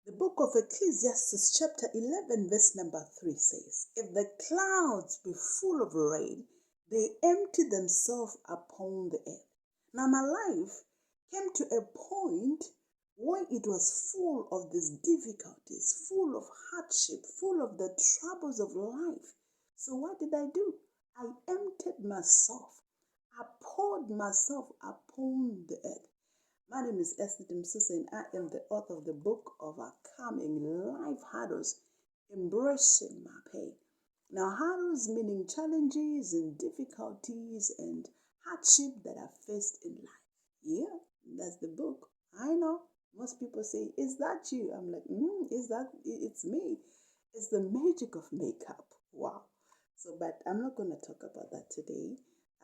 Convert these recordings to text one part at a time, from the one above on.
The book of Ecclesiastes chapter 11 verse number 3 says, if the clouds be full of rain, they empty themselves upon the earth. Now my life came to a point when it was full of these difficulties, full of hardship, full of the troubles of life. So what did I do? I emptied myself. I poured myself upon the earth. My name is Esther Dimsusa, and I am the author of the book Overcoming Life Hurdles, Embracing My Pain. Now, hurdles meaning challenges and difficulties and hardship that I faced in life. Yeah, that's the book. I know. Most people say, is that you? I'm like, it's me. It's the magic of makeup. Wow. So, but I'm not going to talk about that today.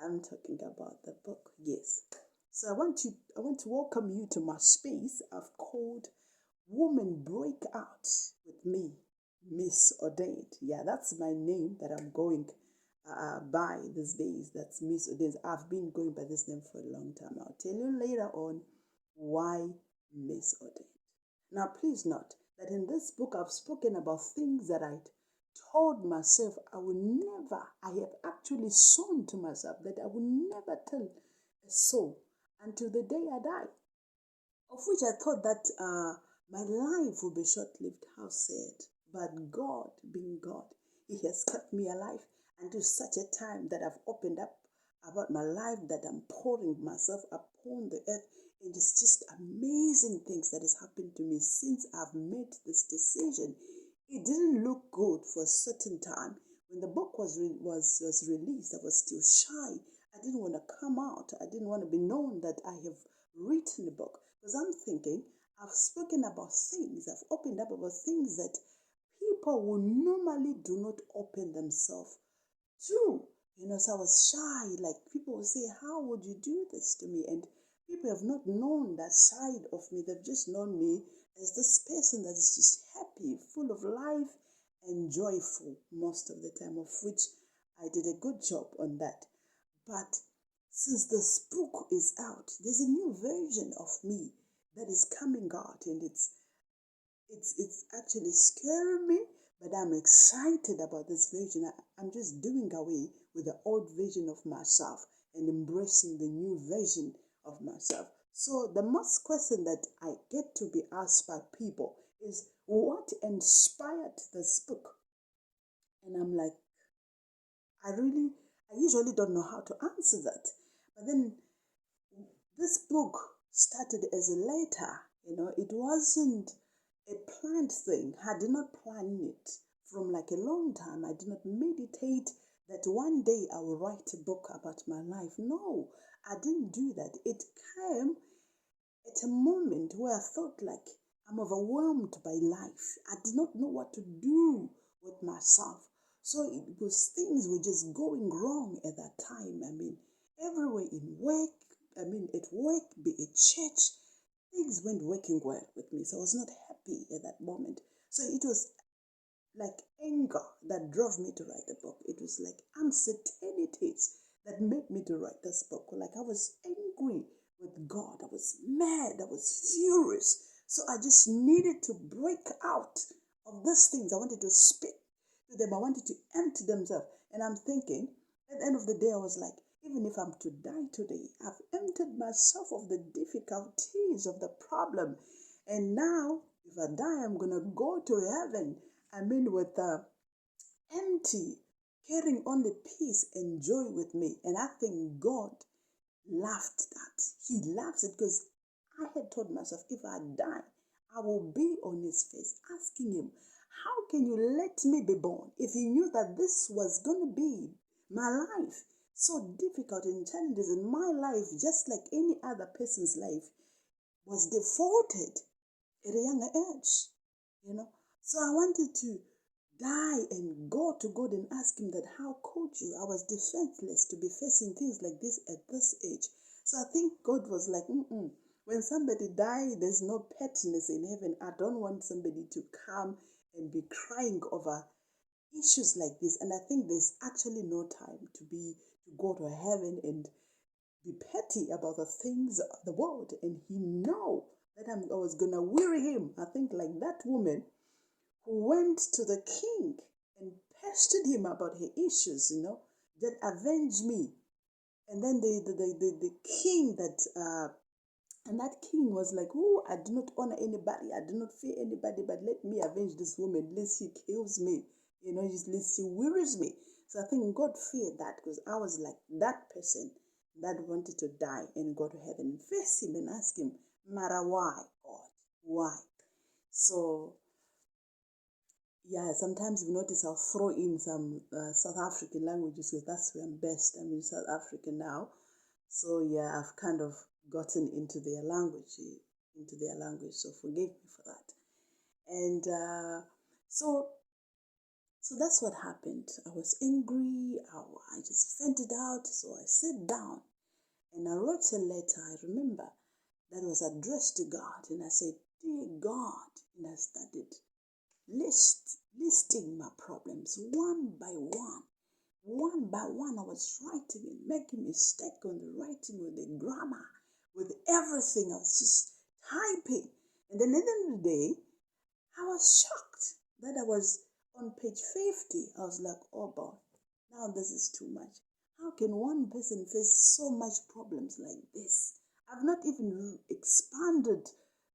I'm talking about the book. Yes. So I want to welcome you to my space I've called Woman Break Out with me, Miss Ordained. Yeah, that's my name that I'm going by these days. That's Miss Ordained. I've been going by this name for a long time. I'll tell you later on why Miss Ordained. Now, please note that in this book I've spoken about things that I told myself I have actually sworn to myself that I will never tell a soul until the day I die, of which I thought that my life would be short-lived, how sad. But God, being God, He has kept me alive until such a time that I've opened up about my life, that I'm pouring myself upon the earth. It is just amazing things that has happened to me since I've made this decision. It didn't look good for a certain time. When the book was released, I was still shy. I didn't want to come out. I didn't want to be known that I have written a book. Because I'm thinking, I've spoken about things, I've opened up about things that people will normally do not open themselves to. So I was shy. Like people would say, how would you do this to me? And people have not known that side of me. They've just known me as this person that is just happy, full of life, and joyful most of the time, of which I did a good job on that. But since this book is out, there's a new version of me that is coming out, and it's actually scaring me, but I'm excited about this version. I'm just doing away with the old version of myself and embracing the new version of myself. So the most question that I get to be asked by people is, what inspired this book? And I'm like, I usually don't know how to answer that. But then this book started as a letter. It wasn't a planned thing. I did not plan it from like a long time. I did not meditate that one day I will write a book about my life. No, I didn't do that. It came at a moment where I felt like I'm overwhelmed by life. I did not know what to do with myself. So it was things were just going wrong at that time. Everywhere in work, at work, be it church, things weren't working well with me. So I was not happy at that moment. So it was like anger that drove me to write the book. It was like uncertainties that made me to write this book. Like I was angry with God. I was mad. I was furious. So I just needed to break out of these things. I wanted to speak to them. I wanted to empty themselves. And I'm thinking, at the end of the day, I was like, even if I'm to die today, I've emptied myself of the difficulties of the problem. And now, if I die, I'm going to go to heaven. With empty, carrying only peace and joy with me. And I think God laughed that. He laughs it because I had told myself, if I die, I will be on his face, asking him, how can you let me be born if he knew that this was going to be my life? So difficult and challenges in my life, just like any other person's life, was defaulted at a younger age, So I wanted to die and go to God and ask him that, how could you? I was defenseless to be facing things like this at this age. So I think God was like, when somebody dies, there's no pettiness in heaven. I don't want somebody to come and be crying over issues like this. And I think there's actually no time to go to heaven and be petty about the things of the world. And he know that I was going to weary him. I think like that woman who went to the king and pestered him about her issues, that avenged me. And then the king and that king was like, oh, I do not honor anybody. I do not fear anybody, but let me avenge this woman, lest she kills me, lest she wearies me. So I think God feared that, because I was like that person that wanted to die and go to heaven and face him and ask him, Mara, why, God? Why? So, yeah, sometimes you notice I'll throw in some South African languages, because that's where I'm best. I'm in South Africa now. So, yeah, I've kind of gotten into their language, so forgive me for that. And so that's what happened. I was angry. I just vented out. So I sat down and I wrote a letter, I remember, that was addressed to God. And I said, Dear God, and I started listing my problems one by one. One by one, I was writing and making mistake on the writing, with the grammar, with everything. I was just typing. And then at the end of the day, I was shocked that I was on page 50. I was like, oh boy, now this is too much. How can one person face so much problems like this? I've not even expanded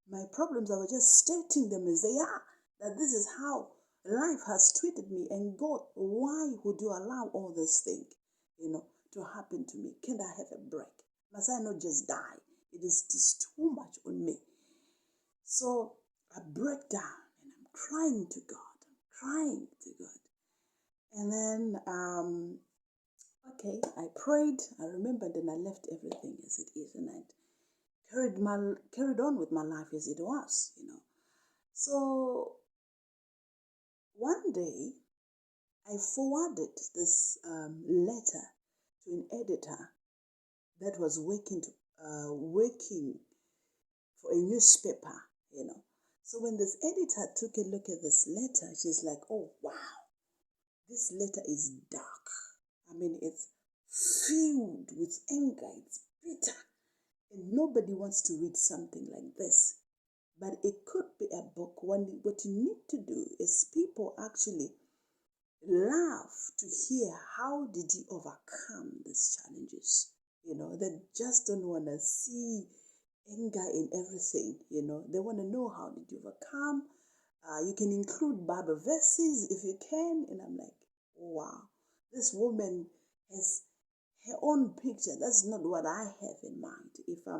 my problems. I was just stating them as they are, that this is how life has treated me. And God, why would you allow all this thing, to happen to me? Can't I have a break? Must I not just die? It is just too much on me. So I break down and I'm crying to God. And then, okay, I prayed. I remember, then I left everything as it is, and I carried on with my life as it was, So one day, I forwarded this letter to an editor that was working for a newspaper, So when this editor took a look at this letter, she's like, oh, wow, this letter is dark. I mean, it's filled with anger. It's bitter. And nobody wants to read something like this. But it could be a book. What you need to do is people actually love to hear, how did you overcome these challenges? They just don't want to see anger in everything. They want to know, how did you overcome? You can include Bible verses if you can. And I'm like, wow, this woman has her own picture. That's not what I have in mind. If I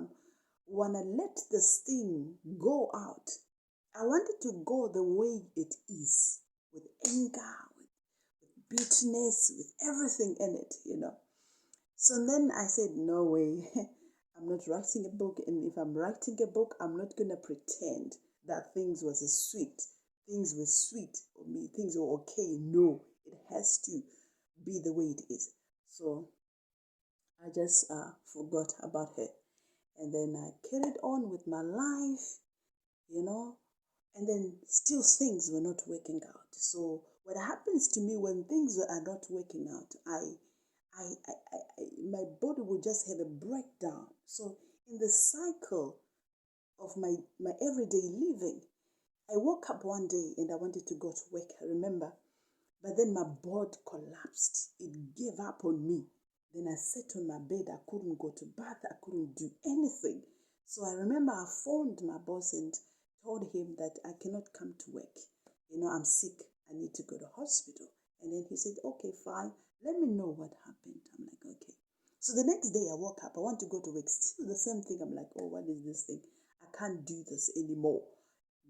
want to let this thing go out, I want it to go the way it is, with anger, with bitterness, with everything in it, So then I said, no way. I'm not writing a book. And if I'm writing a book, I'm not going to pretend that things were sweet for me, things were okay. No, it has to be the way it is. So I just forgot about her. And then I carried on with my life, and then still things were not working out. So what happens to me when things are not working out, my body will just have a breakdown. So in the cycle of my everyday living, I woke up one day and I wanted to go to work, I remember. But then my body collapsed. It gave up on me. Then I sat on my bed. I couldn't go to bath. I couldn't do anything. So I remember I phoned my boss and told him that I cannot come to work. I'm sick. I need to go to hospital. And then he said, okay, fine. Let me know what happened. I'm like, okay. So the next day I woke up. I want to go to work. Still the same thing. I'm like, oh, what is this thing? I can't do this anymore.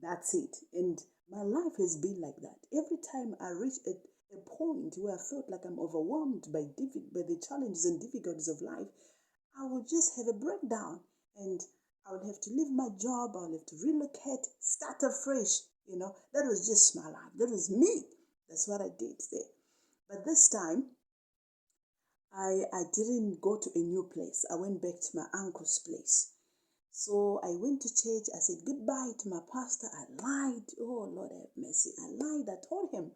That's it. And my life has been like that. Every time I reach a point where I felt like I'm overwhelmed by the challenges and difficulties of life, I would just have a breakdown, and I would have to leave my job. I would have to relocate, start afresh. That was just my life. That was me. That's what I did there. But this time, I didn't go to a new place. I went back to my uncle's place. So I went to church. I said goodbye to my pastor. I lied. Oh, Lord have mercy. I lied. I told him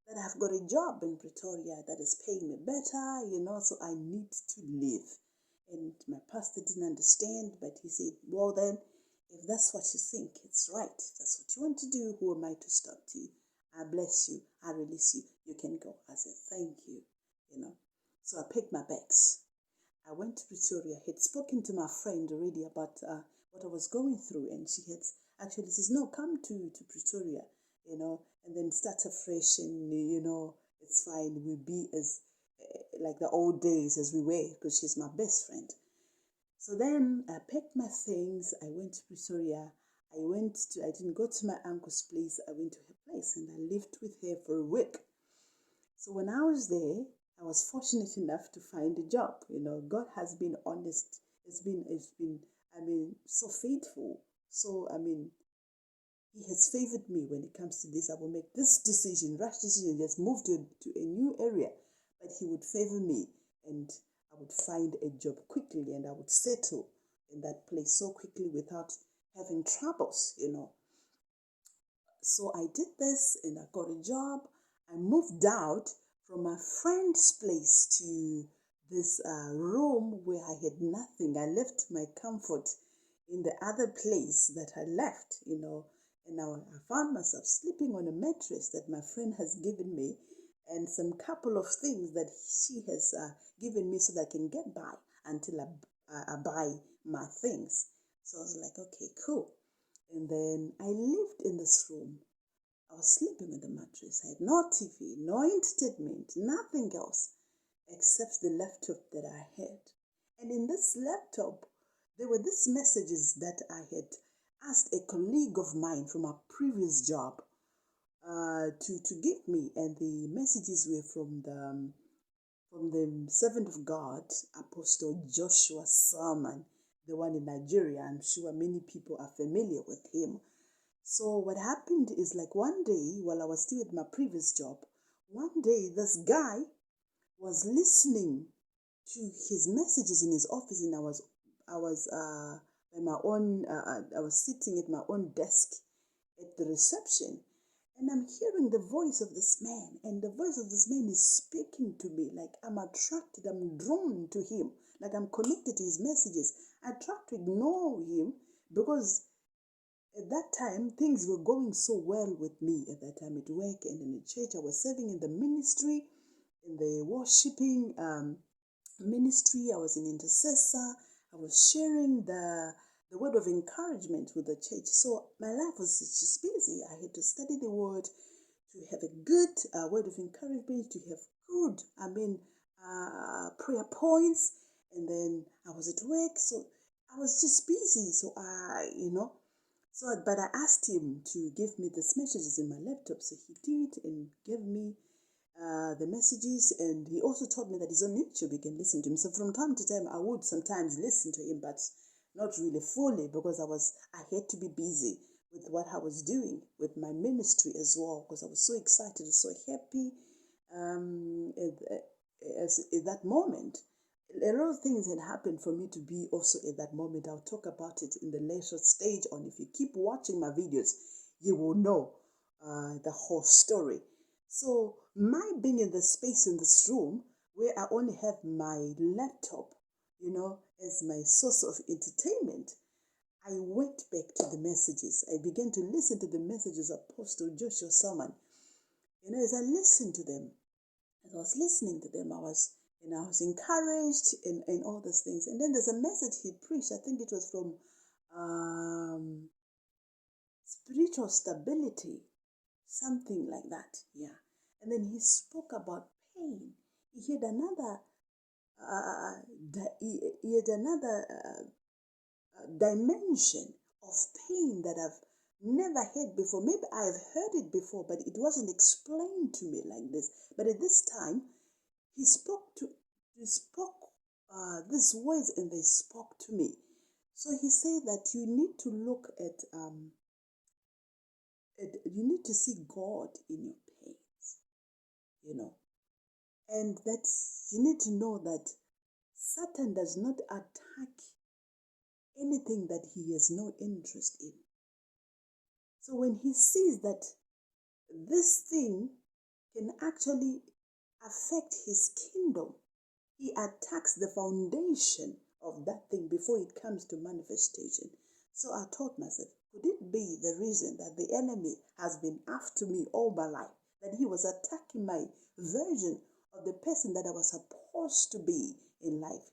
that I've got a job in Pretoria that is paying me better, so I need to leave. And my pastor didn't understand, but he said, well then, If that's what you think, it's right. If that's what you want to do, who am I to stop you? I bless you. I release you. You can go. I said, thank you. So I picked my bags. I went to Pretoria. I had spoken to my friend already about what I was going through, and she had actually says, no, come to Pretoria, and then start afresh, and it's fine. We'll be as like the old days as we were, because she's my best friend. So then I packed my things. I went to Pretoria. I didn't go to my uncle's place. I went to her place, and I lived with her for a week. So when I was there, I was fortunate enough to find a job. God has been honest. It's been, so faithful. So, He has favored me when it comes to this. I will make this decision, rash decision, just move to a new area. But He would favor me, and I would find a job quickly, and I would settle in that place so quickly without having troubles. So I did this, and I got a job. I moved out from my friend's place to this room where I had nothing. I left my comfort in the other place that I left, and now I found myself sleeping on a mattress that my friend has given me, and some couple of things that she has given me so that I can get by until I buy my things. So I was like, okay, cool. And then I lived in this room. I was sleeping on the mattress. I had no TV, no entertainment, nothing else except the laptop that I had. And in this laptop, there were these messages that I had asked a colleague of mine from a previous job to give me. And the messages were from the servant of God, Apostle Joshua Salmon, the one in Nigeria. I'm sure many people are familiar with him. So what happened is, like, one day while I was still at my previous job, one day this guy was listening to his messages in his office, and I was sitting at my own desk at the reception, and I'm hearing the voice of this man, and the voice of this man is speaking to me. Like, I'm attracted, I'm drawn to him, like I'm connected to his messages. I tried to ignore him because at that time, things were going so well with me at that time at work and in the church. I was serving in the ministry, in the worshiping ministry. I was an intercessor. I was sharing the word of encouragement with the church. So my life was just busy. I had to study the word, to have a good word of encouragement, to have good, prayer points. And then I was at work, so I was just busy. So but I asked him to give me these messages in my laptop. So he did, and gave me the messages. And he also told me that he's on YouTube. You can listen to him. So from time to time, I would sometimes listen to him, but not really fully, because I had to be busy with what I was doing with my ministry as well, because I was so excited, so happy at that moment. A lot of things had happened for me to be also at that moment. I'll talk about it in the later stage on. If you keep watching my videos, you will know the whole story. So my being in the space in this room where I only have my laptop, as my source of entertainment, I went back to the messages. I began to listen to the messages of Apostle Joshua Salmon. As I listened to them, as I was listening to them, I was encouraged in all those things. And then there's a message he preached. I think it was from spiritual stability, something like that. Yeah. And then he spoke about pain. He had another dimension of pain that I've never had before. Maybe I've heard it before, but it wasn't explained to me like this. But at this time, he spoke these words, and they spoke to me. So he said that you need to look at you need to see God in your pains, and that you need to know that Satan does not attack anything that he has no interest in. So when he sees that this thing can actually affect his kingdom, he attacks the foundation of that thing before it comes to manifestation. So I told myself, could it be the reason that the enemy has been after me all my life? That he was attacking my version of the person that I was supposed to be in life?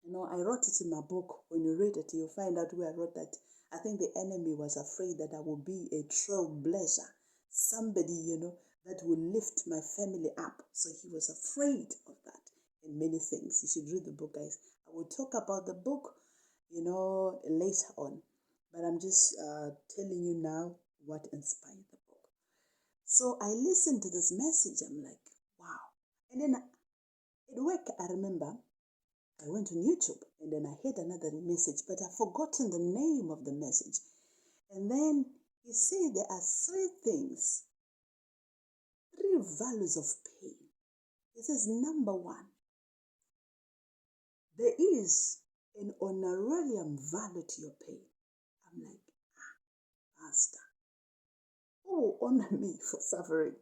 I wrote it in my book. When you read it, you'll find out where I wrote that. I think the enemy was afraid that I would be a trailblazer, somebody, that will lift my family up. So he was afraid of that in many things. You should read the book, guys. I will talk about the book, later on. But I'm just telling you now what inspired the book. So I listened to this message. I'm like, wow. And then at work, I remember I went on YouTube and then I heard another message, but I've forgotten the name of the message. And then he said there are three values of pain. He says, number one, there is an honorarium value to your pain. I'm like, Pastor, who will honor me for suffering?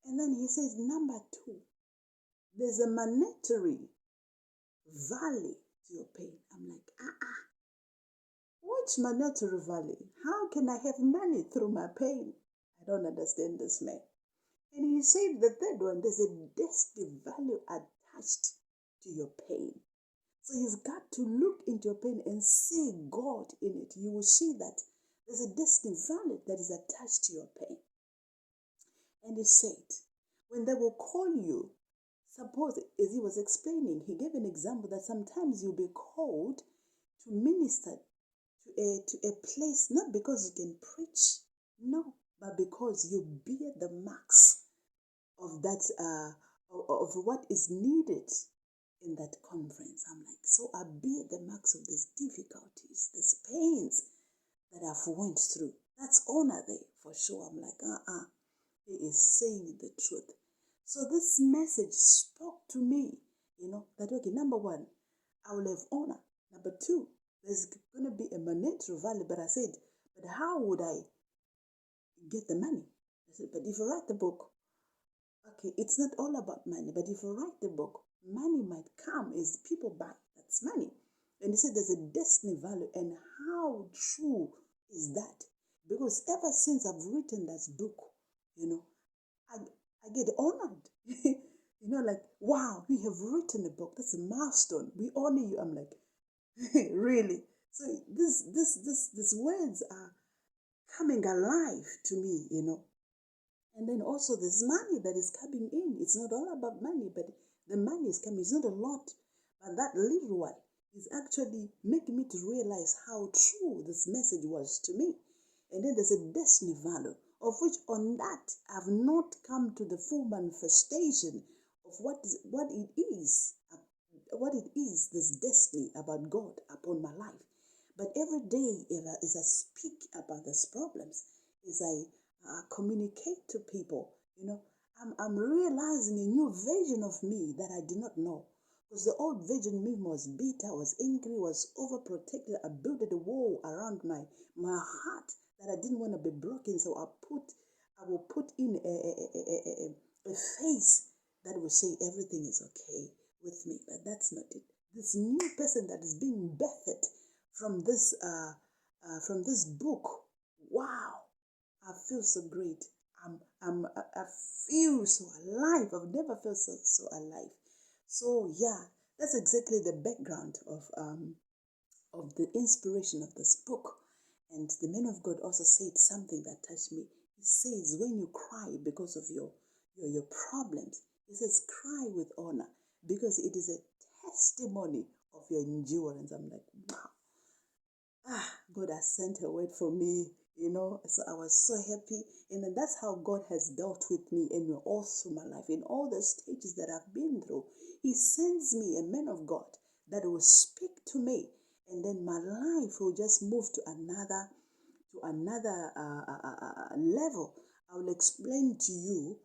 And then he says, number two, there's a monetary value to your pain. I'm like, which monetary value? How can I have money through my pain? I don't understand this man. And he said the third one, there's a destiny value attached to your pain. So you've got to look into your pain and see God in it. You will see that there's a destiny value that is attached to your pain. And he said, when they will call you, suppose, as he was explaining, he gave an example that sometimes you'll be called to minister to a place, not because you can preach, no, but because you bear the marks of that, of what is needed in that conference. I'm like, so I bear the marks of these difficulties, these pains that I've went through. That's honor there for sure. I'm like, he is saying the truth. So this message spoke to me, that, okay, number one, I will have honor. Number two, there's going to be a monetary value. But I said, but how would I get the money? I said, but if you write the book, okay, it's not all about money, but if you write the book, money might come as people buy. That's money. And he said there's a destiny value. And how true is that? Because ever since I've written this book, I get honored. Like, wow, we have written a book. That's a milestone. We honor you. I'm like, really? So these words are coming alive to me, And then also there's money that is coming in. It's not all about money, but the money is coming. It's not a lot, but that little one is actually making me to realize how true this message was to me. And then there's a destiny value, of which on that I've not come to the full manifestation of what it is, this destiny about God upon my life. But every day, as I speak about these problems, as I communicate to people, I'm realizing a new version of me that I did not know. Because the old version of me was bitter, was angry, was overprotected. I built a wall around my heart that I didn't want to be broken. So I will put in a face that will say everything is okay with me. But that's not it. This new person that is being birthed from this book, wow, I feel so great. I feel so alive. I've never felt so alive. So yeah, that's exactly the background of the inspiration of this book. And the man of God also said something that touched me. He says, when you cry because of your problems, he says, cry with honor, because it is a testimony of your endurance. I'm like, wow. God has sent a word for me, so I was so happy. And then that's how God has dealt with me in all through my life, in all the stages that I've been through. He sends me a man of God that will speak to me, and then my life will just move to another level. I will explain to you.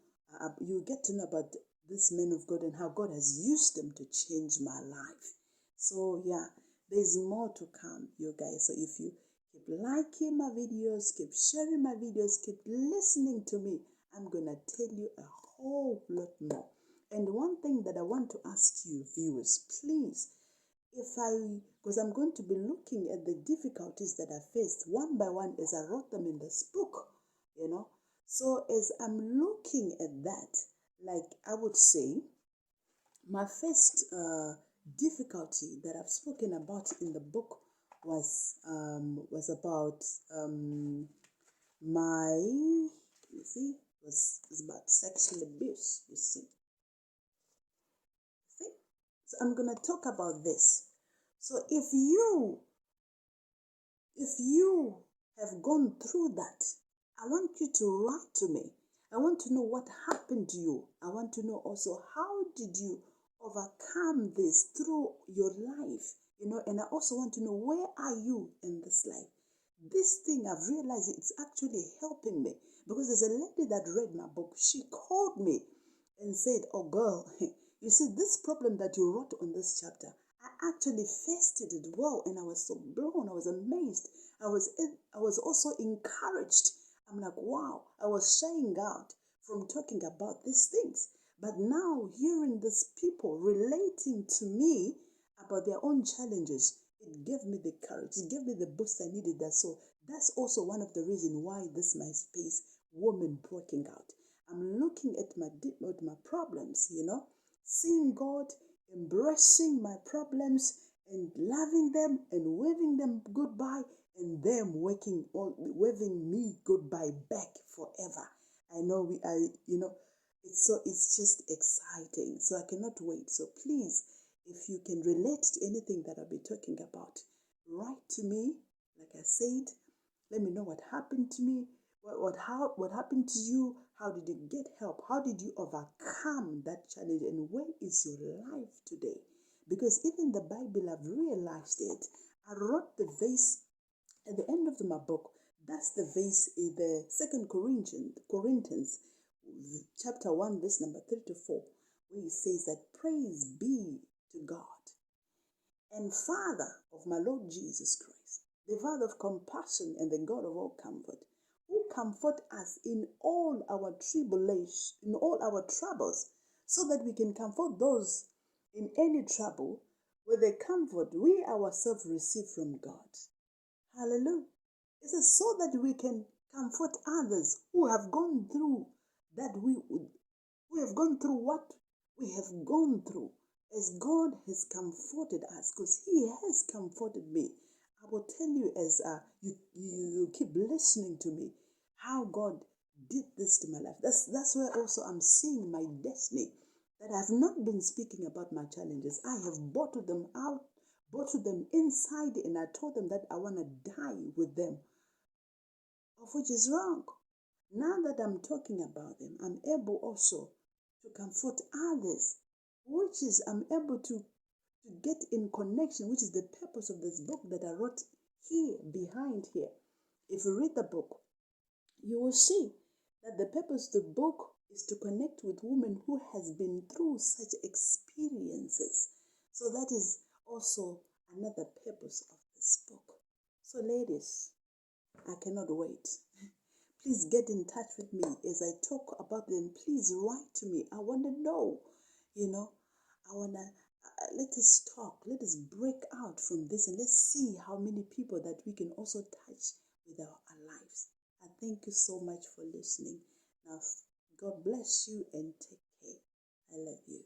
You get to know about this man of God and how God has used them to change my life. So yeah, there's more to come, you guys. So if you keep liking my videos, keep sharing my videos, keep listening to me, I'm gonna tell you a whole lot more. And one thing that I want to ask you, viewers, please, because I'm going to be looking at the difficulties that I faced one by one as I wrote them in this book, you know. So as I'm looking at that, like I would say, my first difficulty that I've spoken about in the book was about my, you see, was about sexual abuse. You see. So I'm gonna talk about this. So if you have gone through that, I want you to write to me. I want to know what happened to you. I want to know also how did you overcome this through your life, you know, and I also want to know where are you in this life. This thing I've realized it's actually helping me because there's a lady that read my book. She called me and said, "Oh, girl, you see, this problem that you wrote on this chapter, I actually faced it well, and I was so blown. I was amazed. I was also encouraged. I'm like, wow, I was shying out from talking about these things. But now hearing these people relating to me about their own challenges, it gave me the courage. It gave me the boost I needed. That so that's also one of the reasons why this my space, woman breaking out. I'm looking at my problems, you know, seeing God, embracing my problems and loving them and waving them goodbye and them waving me goodbye back forever. I know it's just exciting. So I cannot wait. So please, if you can relate to anything that I'll be talking about, write to me. Like I said, let me know what happened to me. What happened to you? How did you get help? How did you overcome that challenge? And where is your life today? Because even the Bible, I've realized it. I wrote the verse at the end of my book. That's the verse in the Second Corinthians, chapter 1, verse number 3 to 4, where it says that praise be to God and Father of my Lord Jesus Christ, the Father of compassion and the God of all comfort, who comfort us in all our tribulation, in all our troubles, so that we can comfort those in any trouble with the comfort we ourselves receive from God. Hallelujah. It says so that we can comfort others who have gone through who have gone through what we have gone through, as God has comforted us, because He has comforted me. I will tell you as you keep listening to me, how God did this to my life. That's where also I'm seeing my destiny. That I have not been speaking about my challenges. I have bottled them out, bottled them inside, and I told them that I want to die with them, of which is wrong. Now that I'm talking about them, I'm able also to comfort others, which is I'm able to get in connection, which is the purpose of this book that I wrote here, behind here. If you read the book, you will see that the purpose of the book is to connect with women who has been through such experiences. So that is also another purpose of this book. So ladies, I cannot wait. Please get in touch with me as I talk about them. Please write to me. I want to know, I want to, let us talk. Let us break out from this and let's see how many people that we can also touch with our lives. I thank you so much for listening. Now, God bless you and take care. I love you.